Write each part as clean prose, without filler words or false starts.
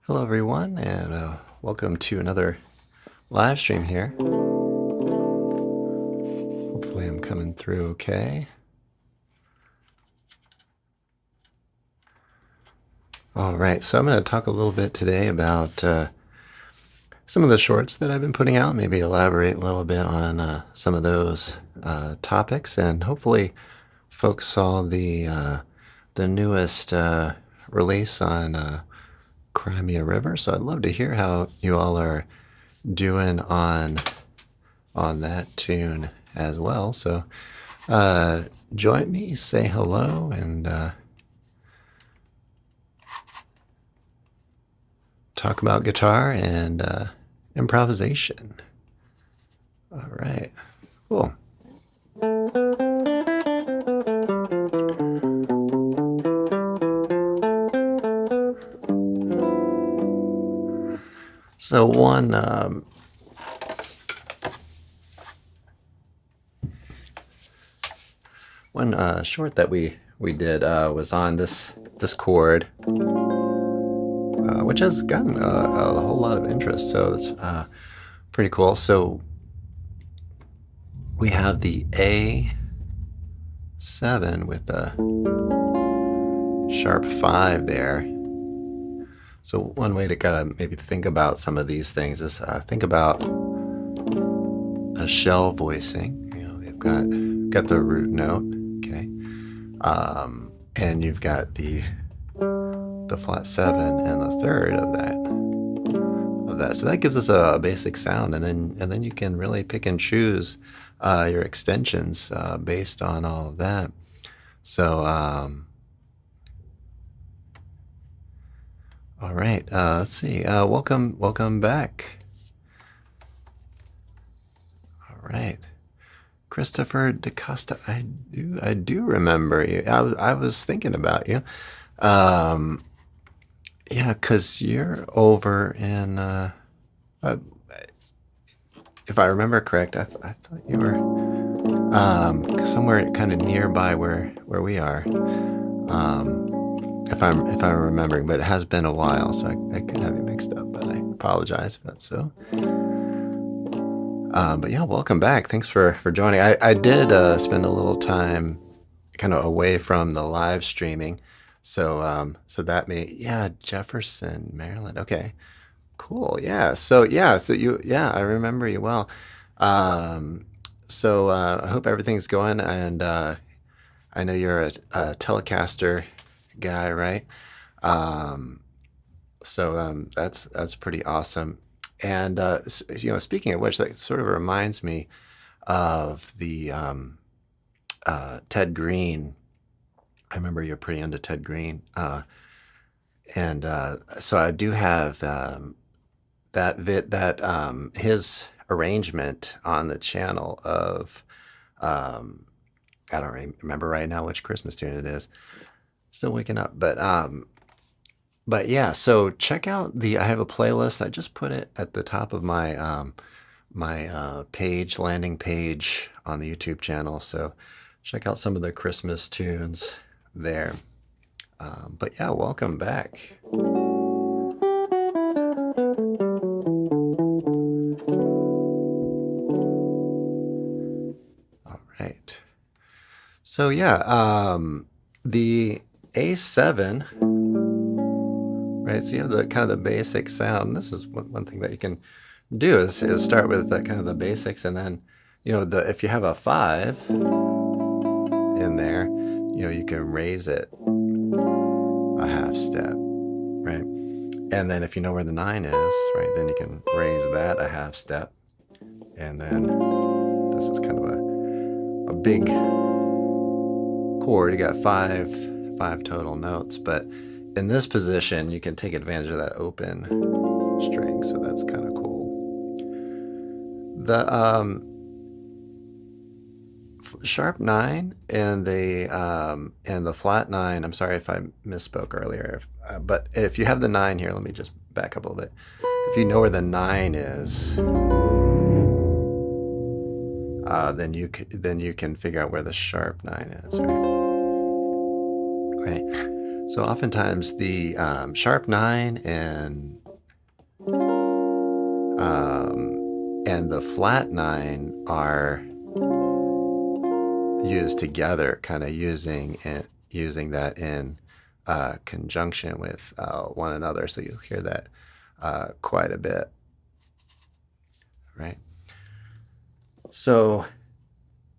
Hello everyone, and welcome to another live stream here. Hopefully I'm coming through okay. All right, so I'm going to talk a little bit today about some of the shorts that I've been putting out, maybe elaborate a little bit on some of those topics, and hopefully folks saw the newest release on Crimea River. So I'd love to hear how you all are doing on that tune as well. So join me, say hello, and talk about guitar and improvisation. All right, cool. So one short that we did was on this chord, which has gotten a whole lot of interest. So it's pretty cool. So we have the A7 with the sharp 5 there. So one way to kind of maybe think about some of these things is think about a shell voicing. You know, they've got the root note, okay, and you've got the flat 7 and the third of that. So that gives us a basic sound, and then you can really pick and choose your extensions based on all of that. So all right, let's see. Welcome back. All right, Christopher DaCosta. I do remember you. I was thinking about you. Yeah, because you're over in. If I remember correct, I thought you were somewhere kind of nearby where we are. If I'm remembering, but it has been a while, so I could have you mixed up, but I apologize if that's so. But yeah, welcome back. Thanks for joining. I did spend a little time kind of away from the live streaming, so that Jefferson, Maryland. Okay, cool. Yeah. So you I remember you well. So I hope everything's going, and I know you're a Telecaster guy, right? So that's pretty awesome. And speaking of which, that sort of reminds me of the Ted Green. I remember you're pretty into Ted Green, and so I do have his arrangement on the channel of I don't remember right now which Christmas tune it is. Still waking up, but yeah. So check out I have a playlist. I just put it at the top of my my landing page on the YouTube channel. So check out some of the Christmas tunes there. But yeah, welcome back. All right. So yeah, the A7, right? So you have the kind of the basic sound. This is one thing that you can do is start with the kind of the basics, and then if you have a 5 in there, you can raise it a half step, right? And then if you know where the 9 is, right, then you can raise that a half step, and then this is kind of a big chord. You got five total notes, but in this position you can take advantage of that open string, so that's kind of cool. The sharp 9 and the flat 9, I'm sorry if I misspoke earlier, but if you have the 9 here, let me just back up a little bit. If you know where the 9 is, then you can figure out where the sharp 9 is, right? So oftentimes the sharp 9 and and the flat 9 are used together, kind of using that in conjunction with one another. So you'll hear that quite a bit, right? So,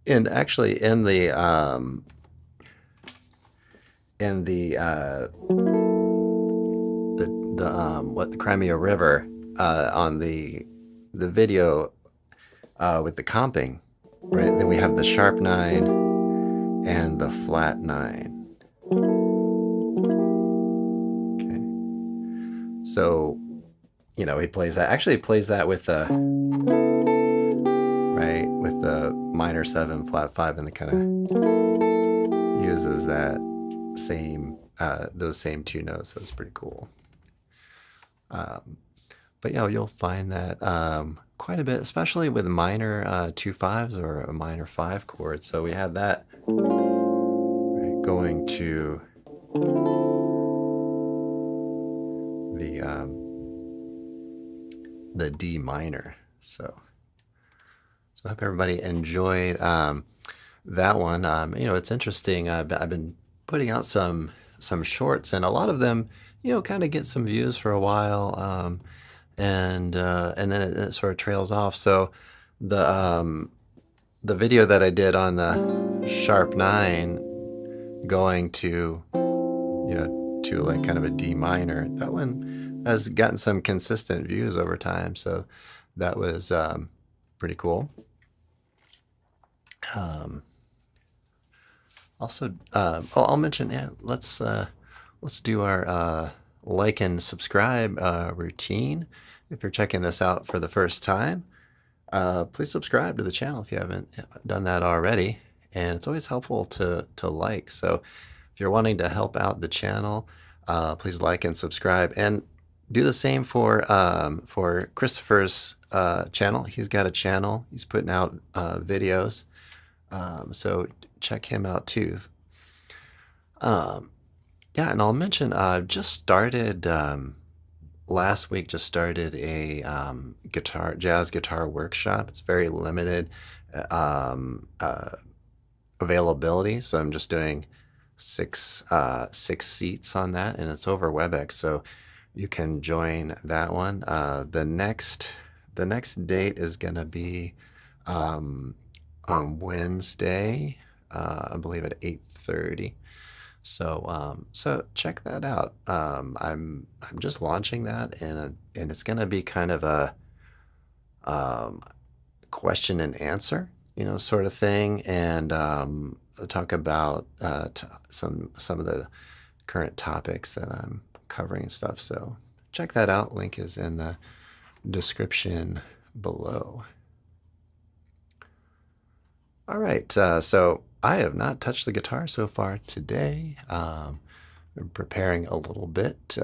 and actually in the Crimea River on the video with the comping, right? Then we have the sharp 9 and the flat 9. Okay. So, he plays that. Actually, he plays that with the minor 7, flat 5, and the kind of uses that same those same 2 notes. So it's pretty cool. But yeah, you'll find that quite a bit, especially with minor 2/5s or a minor 5 chord. So we had that going to the D minor. So I hope everybody enjoyed that one. It's interesting. I've been putting out some shorts, and a lot of them, kind of get some views for a while, and then it sort of trails off. So the video that I did on the sharp 9 going to like kind of a D minor, that one has gotten some consistent views over time. So that was pretty cool. Also, I'll mention, let's do our like and subscribe routine. If you're checking this out for the first time, please subscribe to the channel if you haven't done that already. And it's always helpful to like. So if you're wanting to help out the channel, please like and subscribe, and do the same for Christopher's channel. He's got a channel. He's putting out videos. So check him out too. Yeah, and I'll mention just started last week. Just started a jazz guitar workshop. It's very limited availability, so I'm just doing six seats on that, and it's over WebEx, so you can join that one. The next date is gonna be on Wednesday, I believe at 8:30. So check that out. I'm just launching that, and it's gonna be kind of a question and answer, sort of thing, and talk about some of the current topics that I'm covering and stuff. So check that out. Link is in the description below. All right, so I have not touched the guitar so far today. I'm preparing a little bit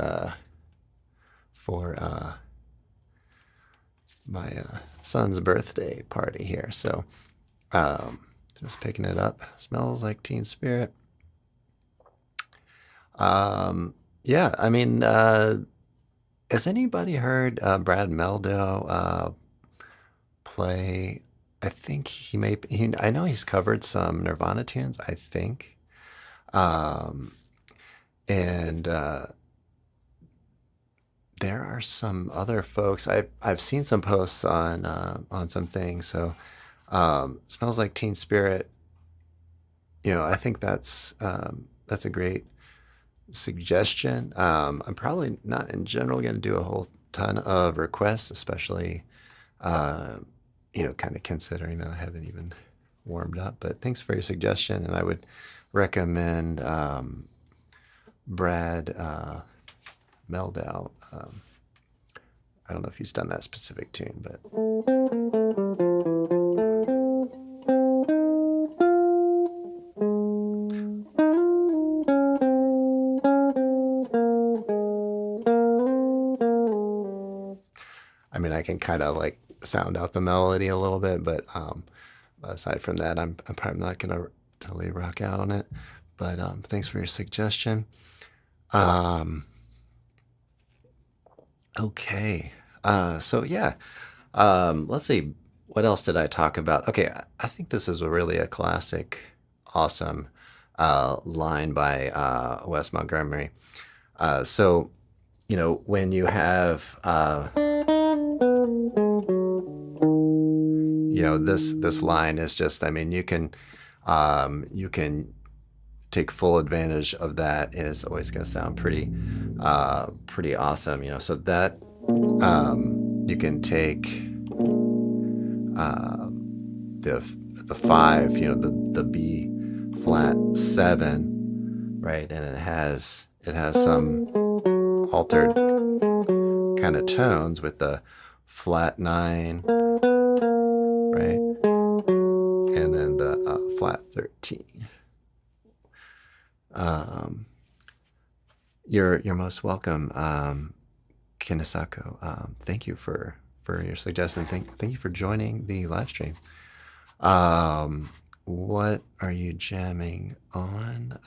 for my son's birthday party here. So just picking it up. Smells like Teen Spirit. Yeah, I mean, has anybody heard Brad Meldo play? I think I know he's covered some Nirvana tunes, I think. And there are some other folks. I've seen some posts on some things. So Smells Like Teen Spirit, I think that's a great suggestion. I'm probably not in general going to do a whole ton of requests, especially kind of considering that I haven't even warmed up. But thanks for your suggestion, and I would recommend Brad Meldau. I don't know if he's done that specific tune, but I mean, I can kind of like sound out the melody a little bit, but aside from that, I'm probably not going to totally rock out on it. But thanks for your suggestion. Okay. So yeah, let's see. What else did I talk about? Okay, I think this is really a classic, awesome line by Wes Montgomery. So, when you have, this line is just, I mean, you can take full advantage of that, and it's always going to sound pretty awesome. So that you can take the the five, the B flat seven, right, and it has some altered kind of tones with the flat nine, right, and then the flat 13. You're most welcome, Kinesako. Thank you for your suggestion. Thank you for joining the live stream. What are you jamming on?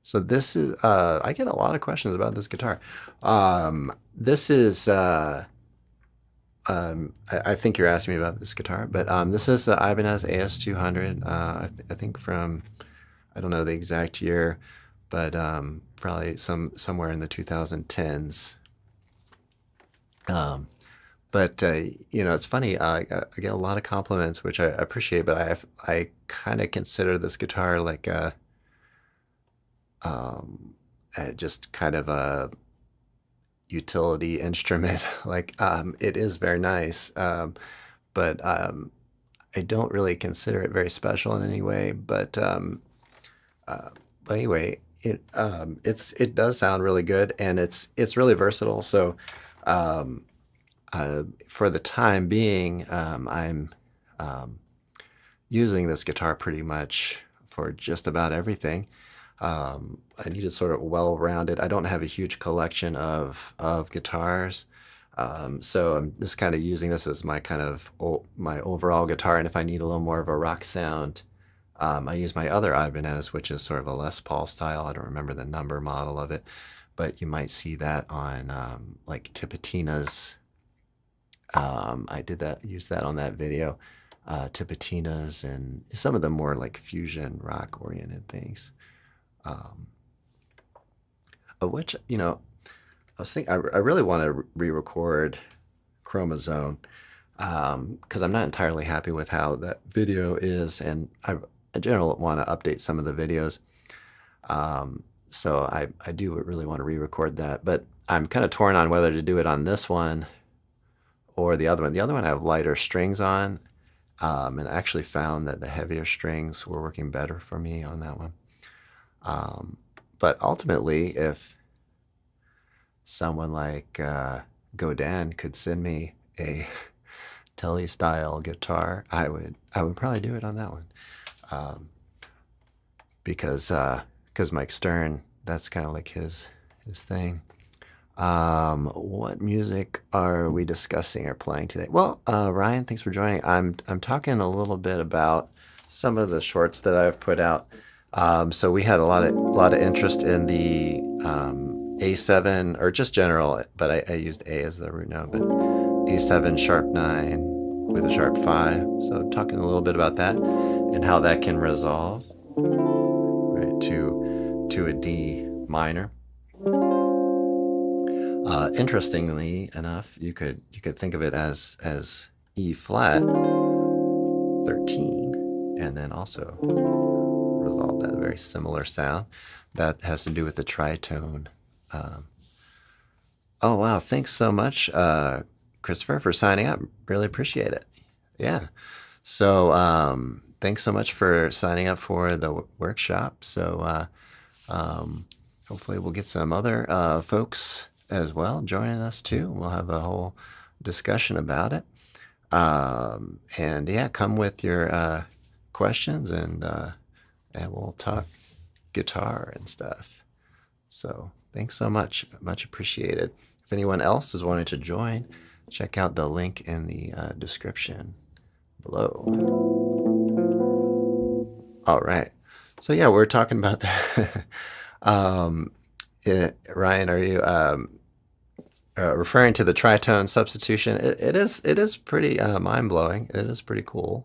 So this is I get a lot of questions about this guitar. This is I think you're asking me about this guitar, but this is the Ibanez AS200. I think from, I don't know the exact year, but probably somewhere in the 2010s. But it's funny. I get a lot of compliments, which I appreciate. But I kind of consider this guitar like just kind of a utility instrument. Like it is very nice, but I don't really consider it very special in any way. But anyway, it does sound really good, and it's really versatile. So for the time being, I'm using this guitar pretty much for just about everything. I need it sort of well-rounded. I don't have a huge collection of guitars, so I'm just kind of using this as my kind of my overall guitar. And if I need a little more of a rock sound, I use my other Ibanez, which is sort of a Les Paul style. I don't remember the number model of it, but you might see that on like Tipitina's. I used that on that video. Tipitina's and some of the more like fusion rock oriented things. Which, I was thinking, I really want to re-record Chromazone, because I'm not entirely happy with how that video is, and I in general want to update some of the videos. So I do really want to re-record that, but I'm kind of torn on whether to do it on this one or the other one. The other one I have lighter strings on, and I actually found that the heavier strings were working better for me on that one. But ultimately, if someone like Godin could send me a Telly style guitar, I would probably do it on that one, because Mike Stern, that's kind of like his thing. What music are we discussing or playing today? Well, Ryan, thanks for joining. I'm talking a little bit about some of the shorts that I've put out. So we had a lot of interest in the A7, or just general, but I used A as the root note, but A7 sharp 9 with a sharp 5. So talking a little bit about that and how that can resolve, right, to a D minor. Interestingly enough, you could think of it as E flat 13, and then also resolve that very similar sound. That has to do with the tritone. Oh wow, thanks so much, Christopher, for signing up. Really appreciate it. Yeah. So thanks so much for signing up for the workshop. So hopefully we'll get some other folks as well joining us too. We'll have a whole discussion about it. And yeah, come with your questions, and we'll talk guitar and stuff. So thanks so much. Much appreciated. If anyone else is wanting to join, check out the link in the description below. All right. So yeah, we're talking about that. Ryan, are you referring to the tritone substitution, it is pretty mind blowing. It is pretty cool.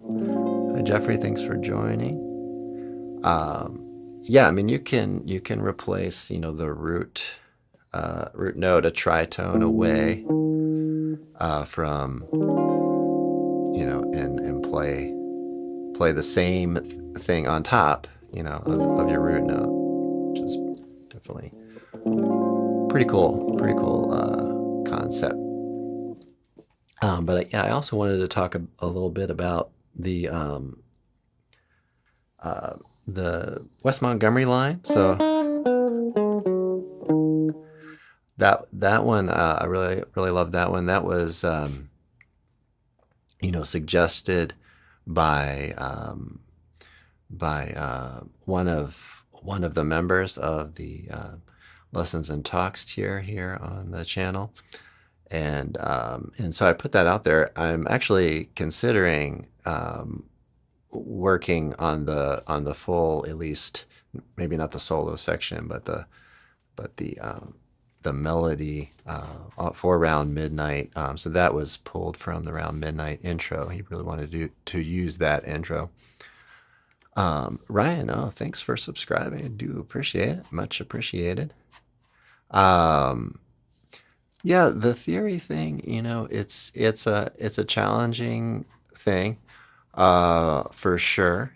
Hi, Jeffrey, thanks for joining. Yeah, I mean you can replace the root note a tritone away from and play the same thing on top of your root note, which is definitely pretty cool concept. But yeah, I also wanted to talk a little bit about the West Montgomery line. So that one, I really love that one. That was suggested by one of the members of the Lessons and Talks tier here on the channel, and so I put that out there. I'm actually considering working on the full, at least maybe not the solo section, but the melody for Round Midnight. So that was pulled from the Round Midnight intro. He really wanted to use that intro. Ryan, thanks for subscribing. I do appreciate it. Much appreciated. Yeah, the theory thing, it's a challenging thing, for sure.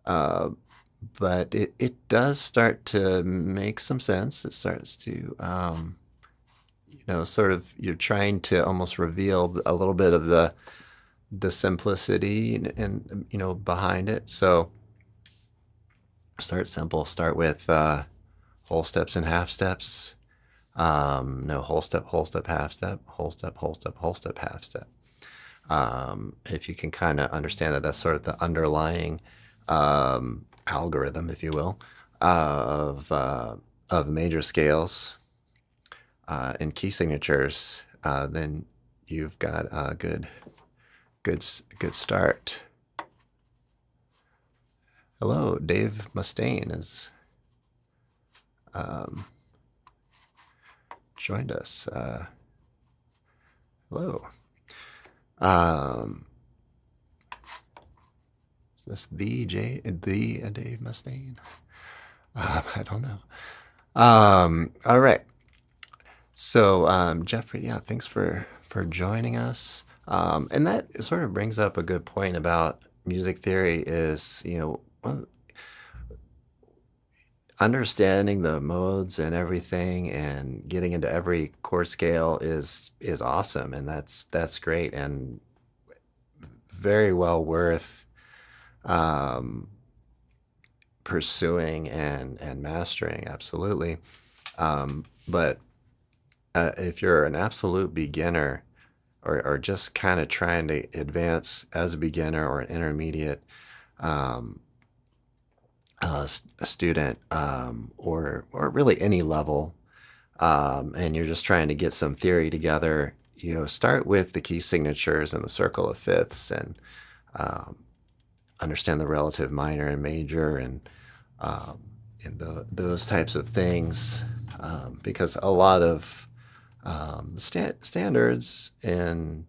But it does start to make some sense. It starts to, sort of, you're trying to almost reveal a little bit of the simplicity and behind it. So start simple. Start with whole steps and half steps. No, whole step, half step, whole step, half step. If you can kind of understand that, that's sort of the underlying algorithm, if you will, of major scales and key signatures, then you've got a good start. Hello, Dave Mustaine is joined us. Hello. Is this the Dave Mustaine? I don't know. All right. So Jeffrey, yeah, thanks for joining us. And that sort of brings up a good point about music theory. Is understanding the modes and everything and getting into every chord scale is awesome, and that's great and very well worth pursuing and mastering, absolutely. But if you're an absolute beginner or just kind of trying to advance as a beginner or an intermediate a student, or really any level, and you're just trying to get some theory together, start with the key signatures and the circle of fifths, and understand the relative minor and major and those types of things, because a lot of standards and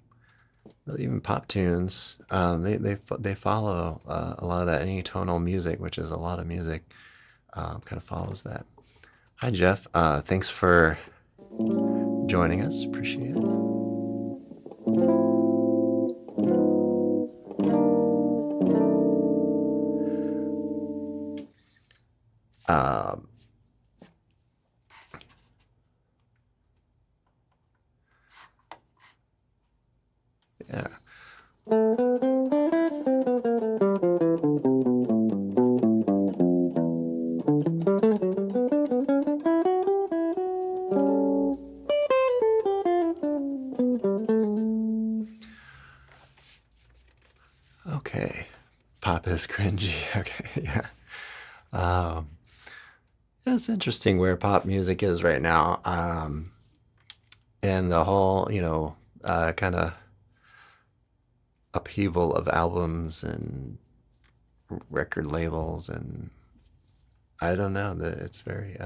even pop tunes, they follow a lot of that tonal music, which is a lot of music, kind of follows that. Hi, Jeff. Thanks for joining us. Appreciate it. Yeah. Okay. Pop is cringy. Okay. Yeah. It's interesting where pop music is right now. And the whole, kind of upheaval of albums and record labels, and I don't know, that it's very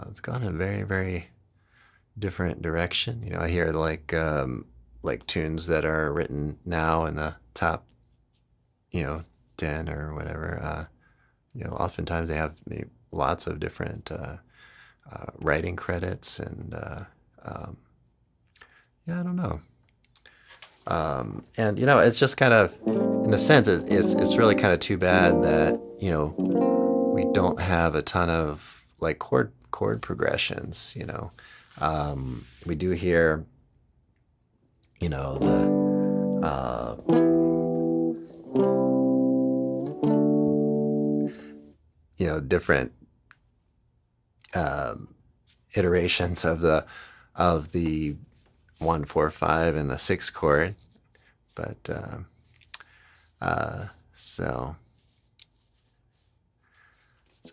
it's gone in very, very different direction. You know, I hear like tunes that are written now in the top, 10 or whatever. Oftentimes they have lots of different writing credits, and yeah, I don't know. And it's just kind of, in a sense, it's really kind of too bad that we don't have a ton of like chord progressions. We do hear, the different iterations of the 1, 4, 5 and the 6 chord, but so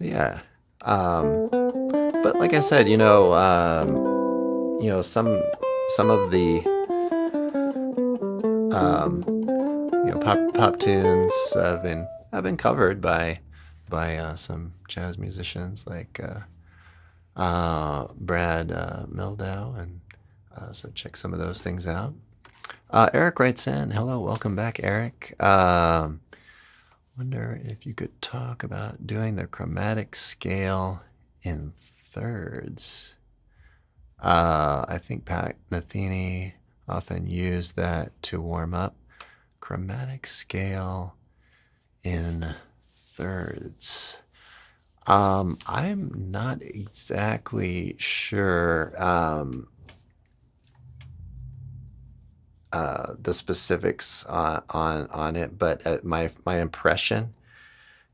yeah. But like I said, some of the pop tunes have been covered by some jazz musicians like Brad Mehldau, and so check some of those things out. Eric writes in, hello, welcome back, Eric. Wonder if you could talk about doing the chromatic scale in thirds. I think Pat Metheny often used that to warm up. Chromatic scale in thirds. I'm not exactly sure the specifics on it, but my impression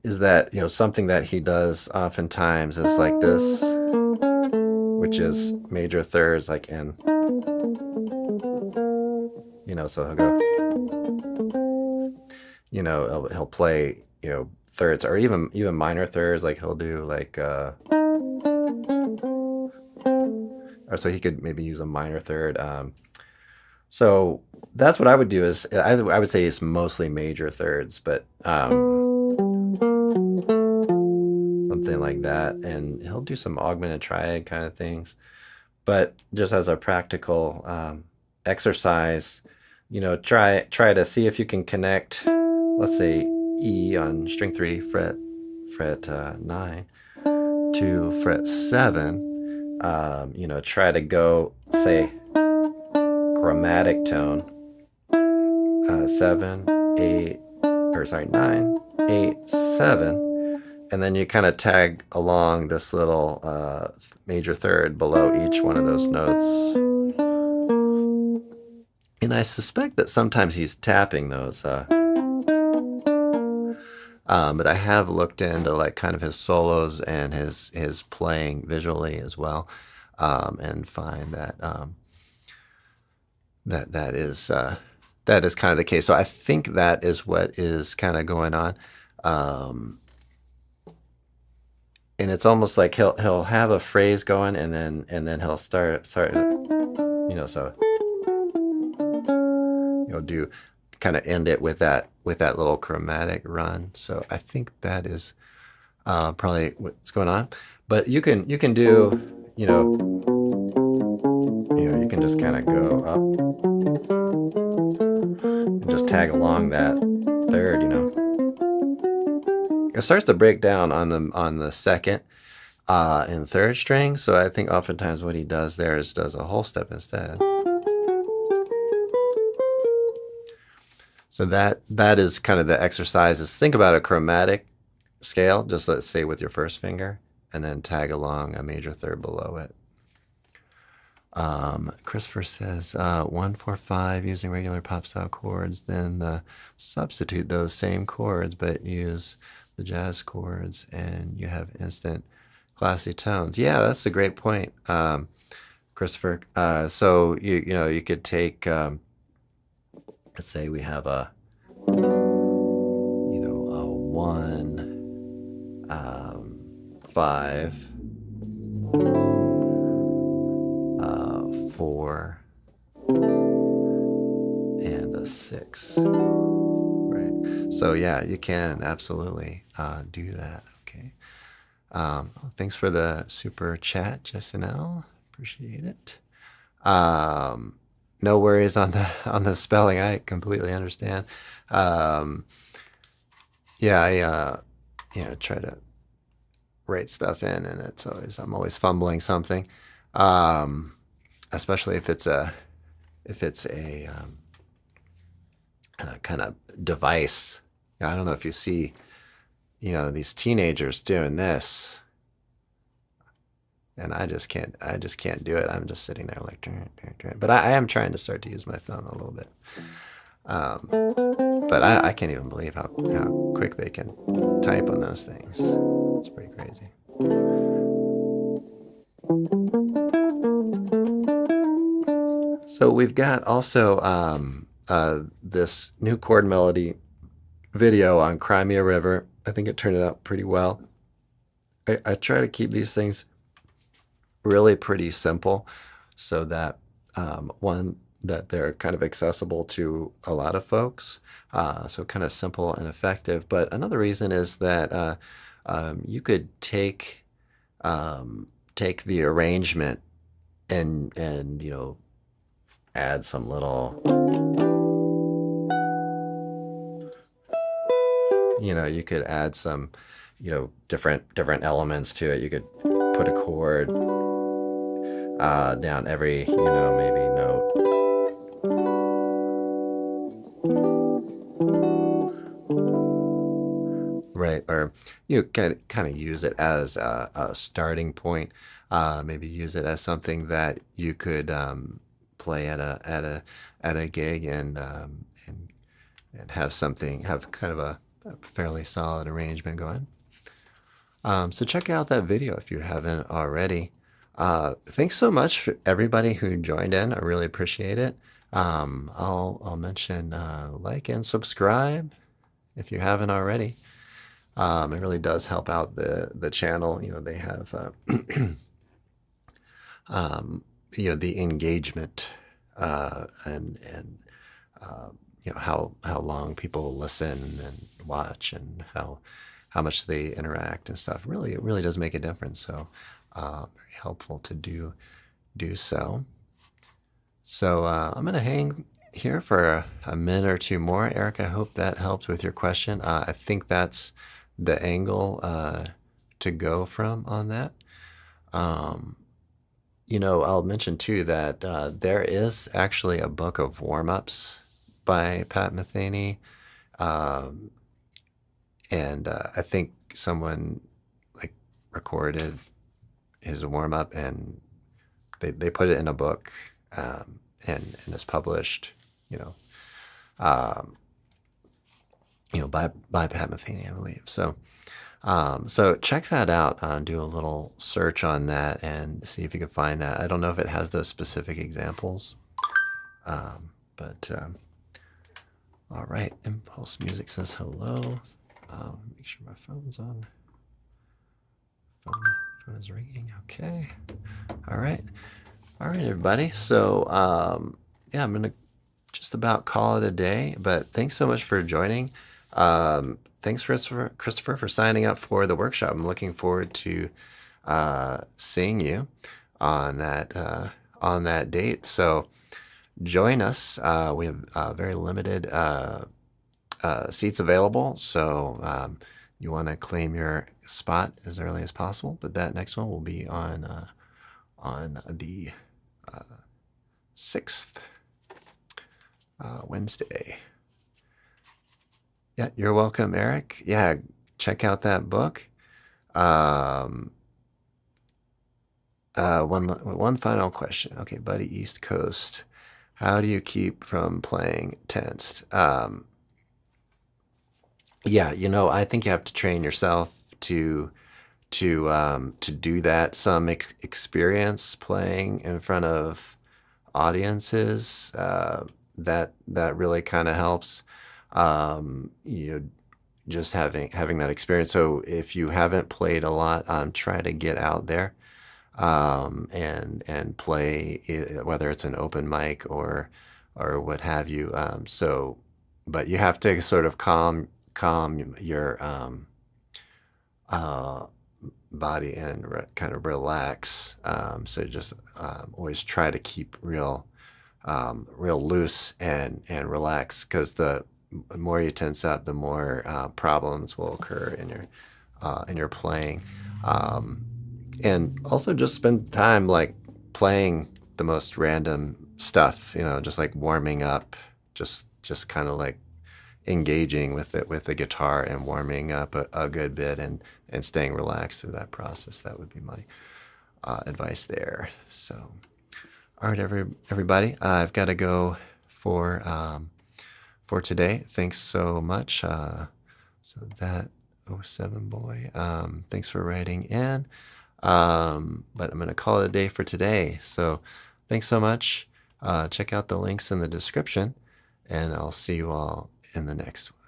is that something that he does oftentimes is like this, which is major thirds, like in, so he'll go, he'll play thirds, or even minor thirds, like he'll do like or so he could maybe use a minor third. So that's what I would do, is I would say it's mostly major thirds, but something like that. And he'll do some augmented triad kind of things. But just as a practical exercise, try to see if you can connect, let's say E on string 3, fret 9 to fret 7. Try to go, say, chromatic tone 7, 8, or sorry, 9, 8, 7, and then you kind of tag along this little major third below each one of those notes. And I suspect that sometimes he's tapping those, but I have looked into like kind of his solos and his playing visually as well, and find that that is kind of the case. So I think that is what is kind of going on, and it's almost like he'll have a phrase going, and then he'll start so do kind of end it with that little chromatic run. So I think that is probably what's going on. But you can do you can just kind of go up and just tag along that third. It starts to break down on the second and third string. So I think oftentimes what he does there is does a whole step instead. So that is kind of the exercise, is think about a chromatic scale, just let's say with your first finger, and then tag along a major third below it. Christopher says 1, 4, 5 using regular pop style chords, then substitute those same chords but use the jazz chords, and you have instant classy tones. Yeah, that's a great point, Christopher. So you could take let's say we have a 1, 5, 4, and a 6. Right. So yeah, you can absolutely do that. Okay. Thanks for the super chat, Justin L. Appreciate it. No worries on the spelling. I completely understand. Um, yeah, try to write stuff in, and I'm always fumbling something, um, especially if it's a kind of device. I don't know if you see, these teenagers doing this, and I just can't do it. I'm just sitting there like, but I am trying to start to use my thumb a little bit. Um, but I can't even believe how quick they can type on those things. It's pretty crazy. So we've got also this new chord melody video on Crimea River. I think it turned out pretty well. I try to keep these things really pretty simple so that one, that they're kind of accessible to a lot of folks, so kind of simple and effective. But another reason is that you could take the arrangement and add some little, you could add some different elements to it. You could put a chord down every maybe note. Right, or you kind of use it as a starting point. Maybe use it as something that you could play at a gig, and have kind of a fairly solid arrangement going. So check out that video if you haven't already. Thanks so much for everybody who joined in. I really appreciate it. I'll mention like and subscribe if you haven't already. It really does help out the channel. They have the engagement, and how long people listen and watch, and how much they interact and stuff. It really does make a difference. So very helpful to do so. So I'm gonna hang here for a minute or two more. Eric, I hope that helped with your question. I think that's the angle to go from on that. I'll mention too that there is actually a book of warm-ups by Pat Metheny, and I think someone like recorded his warm-up, and they put it in a book, and it's published, by Pat Metheny, I believe. So check that out. Do a little search on that and see if you can find that. I don't know if it has those specific examples, but all right. Impulse Music says hello. Make sure my phone's on. Phone is ringing. Okay. All right, everybody. So yeah, I'm gonna just about call it a day. But thanks so much for joining. Thanks, Christopher, for signing up for the workshop. I'm looking forward to seeing you on that date. So join us. We have very limited seats available, so you want to claim your spot as early as possible. But that next one will be on the 6th, Wednesday. Yeah, you're welcome, Eric. Yeah, check out that book. One final question. Okay, Buddy East Coast. How do you keep from playing tensed? Yeah, I think you have to train yourself to do that. Some experience playing in front of audiences, that really kind of helps. Just having that experience. So if you haven't played a lot, try to get out there, and play, whether it's an open mic or what have you. But you have to sort of calm your body and kind of relax. So just always try to keep real loose and relax, because the more you tense up, the more problems will occur in your playing. And also just spend time like playing the most random stuff, just like warming up, just kind of like engaging with it with the guitar and warming up a good bit, and staying relaxed through that process. That would be my advice there. So, all right, everybody, I've got to go for today. Thanks so much. So that '07 boy, thanks for writing in. But I'm going to call it a day for today. So thanks so much. Check out the links in the description, and I'll see you all in the next one.